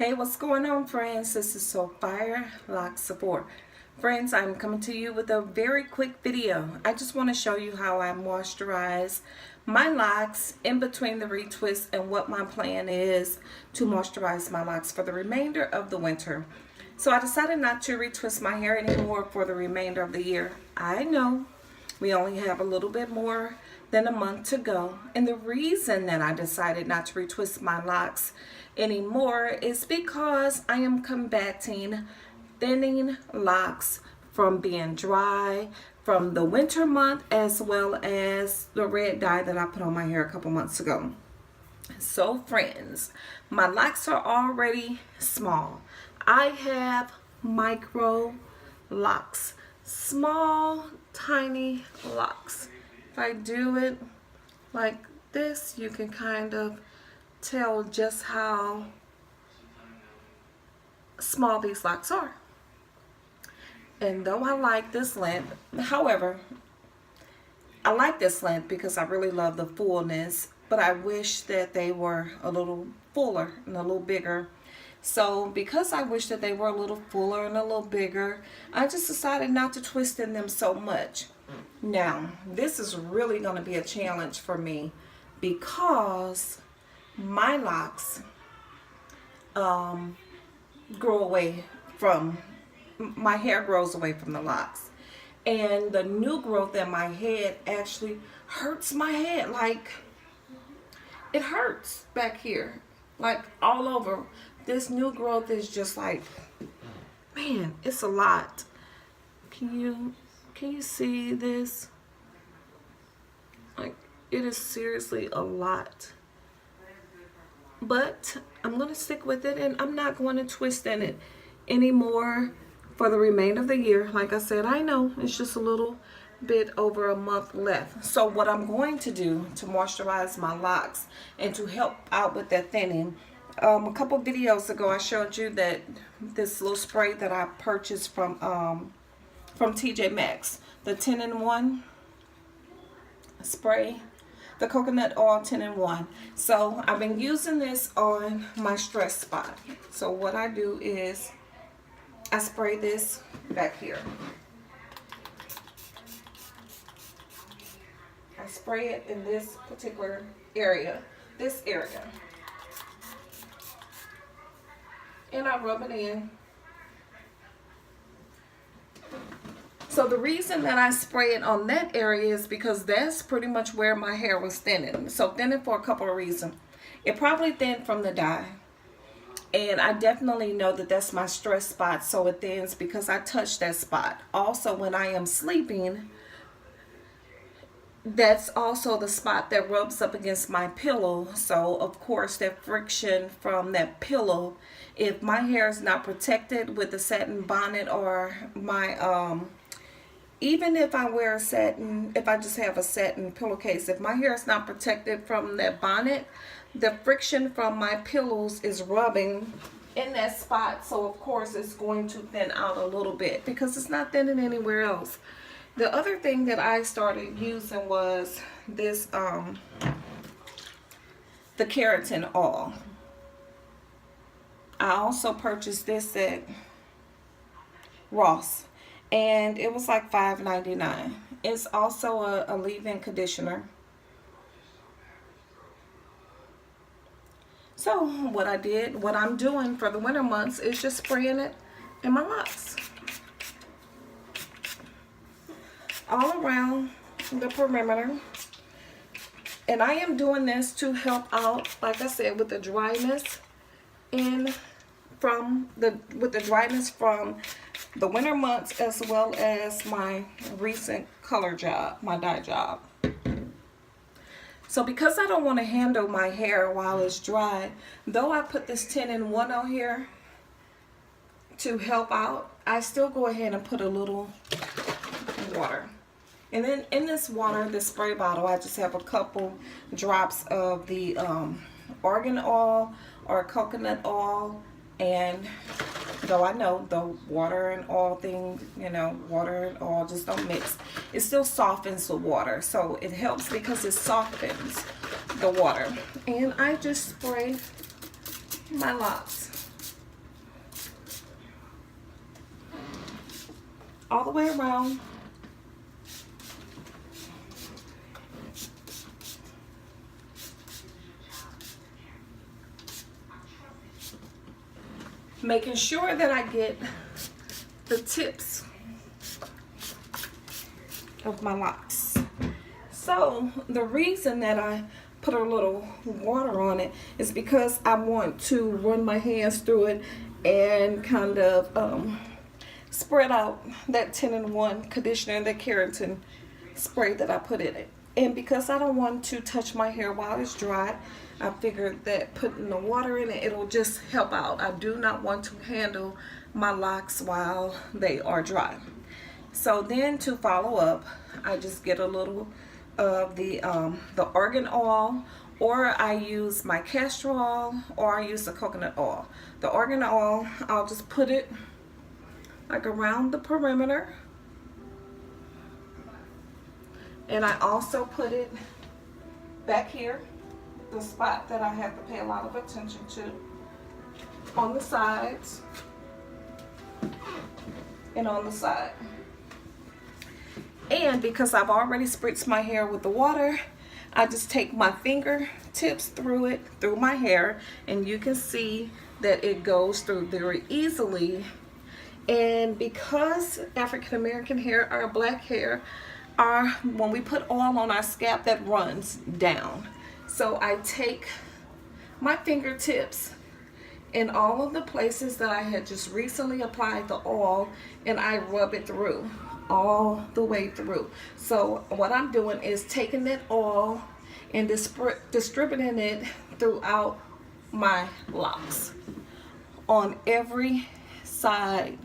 Hey, what's going on, friends? This is Sophia Locs Support. Friends, I'm coming to you with a very quick video. I just want to show you how I moisturize my locks in between the retwists and what my plan is to moisturize my locks for the remainder of the winter. So I decided not to retwist my hair anymore for the remainder of the year. I know we only have a little bit more than a month to go. And the reason that I decided not to retwist my locks anymore is because I am combating thinning locks from being dry from the winter month, as well as the red dye that I put on my hair a couple months ago. So friends, my locks are already small. I have micro locks, small tiny locks. If I do it like this, you can kind of tell just how small these locks are. And though I like this length, however, I like this length because I really love the fullness, but I wish that they were a little fuller and a little bigger. So because I wish that they were a little fuller and a little bigger, I just decided not to twist in them so much. Now, this is really going to be a challenge for me because my locks grow away from, my hair grows away from the locks. And the new growth in my head actually hurts my head. Like, it hurts back here, like all over. This new growth is just like, man, it's a lot. Can you see this? Like, it is seriously a lot. But I'm going to stick with it, and I'm not going to twist in it anymore for the remainder of the year. Like I said, I know it's just a little bit over a month left. So what I'm going to do to moisturize my locks and to help out with that thinning, a couple videos ago I showed you that this little spray that I purchased from TJ Maxx, the 10-in-1 spray, the coconut oil 10-in-1. So I've been using this on my stress spot. So what I do is I spray this back here. I spray it in this particular area, this area. And I rub it in. So the reason that I spray it on that area is because that's pretty much where my hair was thinning. So thinning for a couple of reasons. It probably thinned from the dye. And I definitely know that that's my stress spot, so it thins because I touched that spot. Also, when I am sleeping, that's also the spot that rubs up against my pillow. So of course that friction from that pillow, if my hair is not protected with a satin bonnet or my even if I wear a satin, if I just have a satin pillowcase, if my hair is not protected from that bonnet, the friction from my pillows is rubbing in that spot. So of course it's going to thin out a little bit because it's not thinning anywhere else. The other thing that I started using was this, the keratin oil. I also purchased this at Ross, and it was like $5.99. It's also a leave-in conditioner. So what I'm doing for the winter months is just spraying it in my locks, all around the perimeter. And I am doing this to help out, like I said, with the dryness from the winter months, as well as my recent color job, my dye job. So because I don't want to handle my hair while it's dry, though I put this 10-in-1 on here to help out, I still go ahead and put a little water. And then in this water, this spray bottle, I just have a couple drops of the argan oil or coconut oil. And though I know the water and oil thing, water and oil just don't mix, it still softens the water. So it helps because it softens the water. And I just spray my locks. all the way around. Making sure that I get the tips of my locks. So the reason that I put a little water on it is because I want to run my hands through it and kind of spread out that 10-in-1 conditioner, that keratin spray that I put in it. And because I don't want to touch my hair while it's dry, I figured that putting the water in it, it'll just help out. I do not want to handle my locks while they are dry. So then to follow up, I just get a little of the argan oil, or I use my castor oil, or I use the coconut oil. The argan oil, I'll just put it like around the perimeter. And I also put it back here, the spot that I have to pay a lot of attention to, on the sides and on the side. And because I've already spritzed my hair with the water, I just take my fingertips through my hair, and you can see that it goes through very easily. And because African American hair, our black hair, when we put oil on our scalp, that runs down. So I take my fingertips in all of the places that I had just recently applied the oil, and I rub it through, all the way through. So what I'm doing is taking that oil and distributing it throughout my locks, on every side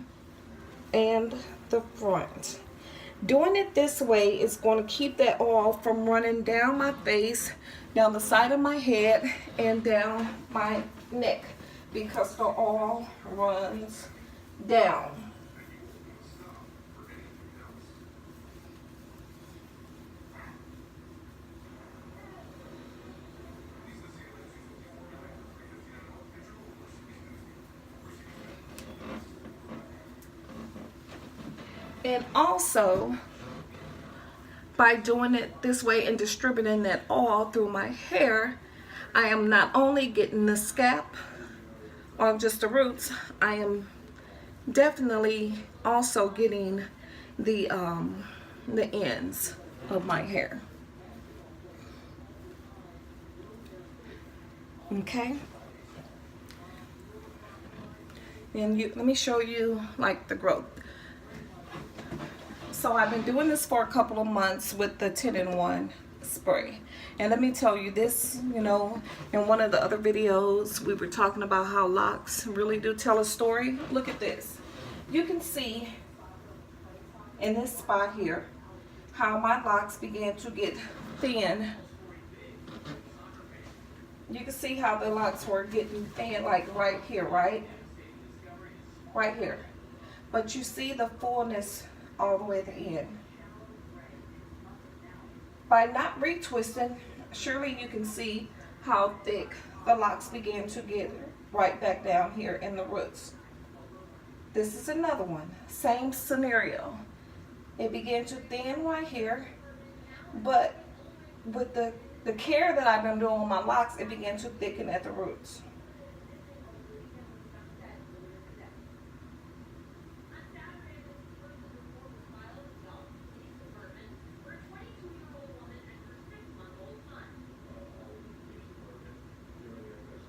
and the front. Doing it this way is going to keep that oil from running down my face, down the side of my head, and down my neck, because the oil runs down. And also, by doing it this way and distributing that oil through my hair, I am not only getting the scalp on just the roots, I am definitely also getting the ends of my hair. Okay? And let me show you like the growth. So I've been doing this for a couple of months with the 10-in-1 spray. And let me tell you this, you know, in one of the other videos, we were talking about how locks really do tell a story. Look at this. You can see in this spot here how my locks began to get thin. You can see how the locks were getting thin, like right here, right? Right here. But you see the fullness all the way at the end. By not retwisting, surely you can see how thick the locks begin to get right back down here in the roots. This is another one, same scenario. It began to thin right here, but with the care that I've been doing on my locks, it began to thicken at the roots.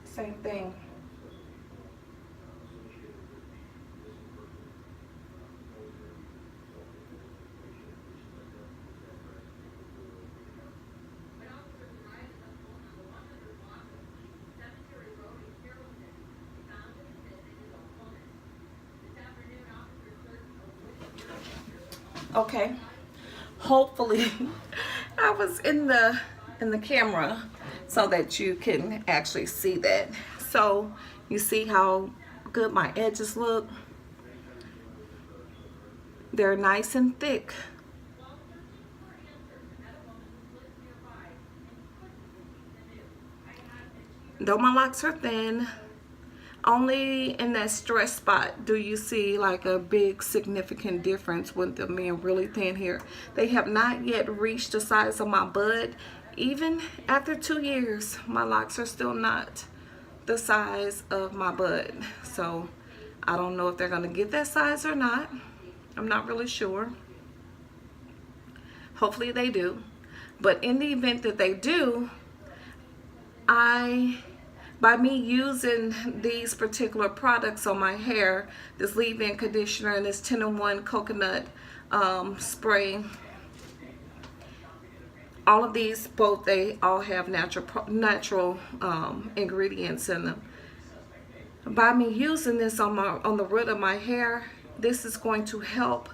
Same thing. Okay. Hopefully I was in the camera so that you can actually see that. So you see how good my edges look? They're nice and thick. Though my locks are thin, Only in that stress spot do you see like a big significant difference with them being really thin here. They have not yet reached the size of my bud. Even after 2 years, my locks are still not the size of my bud. So I don't know if they're gonna get that size or not. I'm not really sure. Hopefully they do. But in the event that they do, by me using these particular products on my hair, this leave-in conditioner and this 10-in-1 coconut spray, all of these, they all have natural ingredients in them. By me using this on the root of my hair, this is going to help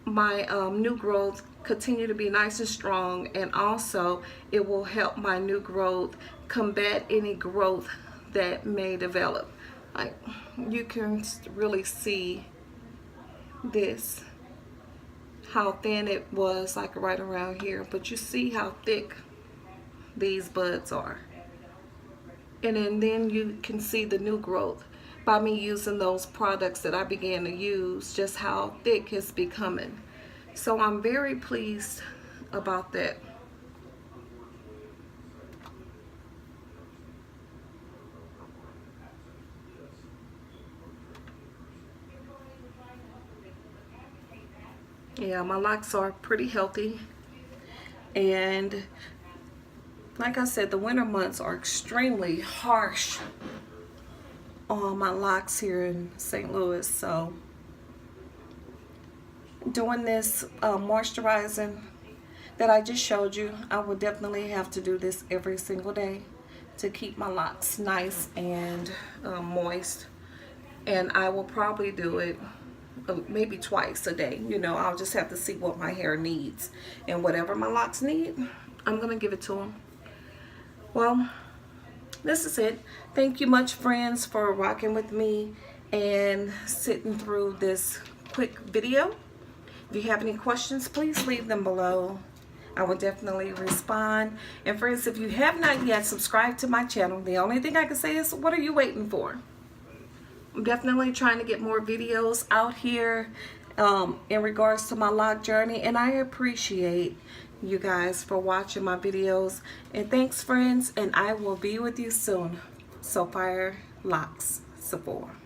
my new growth continue to be nice and strong, and also it will help my new growth combat any growth that may develop. Like, you can really see this, how thin it was, like right around here, but you see how thick these buds are, and then you can see the new growth by me using those products that I began to use, just how thick it's becoming. So I'm very pleased about that. Yeah, my locks are pretty healthy, and like I said, the winter months are extremely harsh on my locks here in St. Louis. So doing this moisturizing that I just showed you, I will definitely have to do this every single day to keep my locks nice and moist. And I will probably do it maybe twice a day. You know, I'll just have to see what my hair needs, and whatever my locks need, I'm gonna give it to them. Well, this is it. Thank you much, friends, for rocking with me and sitting through this quick video. If you have any questions, please leave them below. I will definitely respond. And friends, if you have not yet subscribed to my channel, the only thing I can say is, what are you waiting for? I'm definitely trying to get more videos out here in regards to my lock journey, and I appreciate you guys for watching my videos. And thanks, friends, and I will be with you soon. So fire, Locs, Sephora.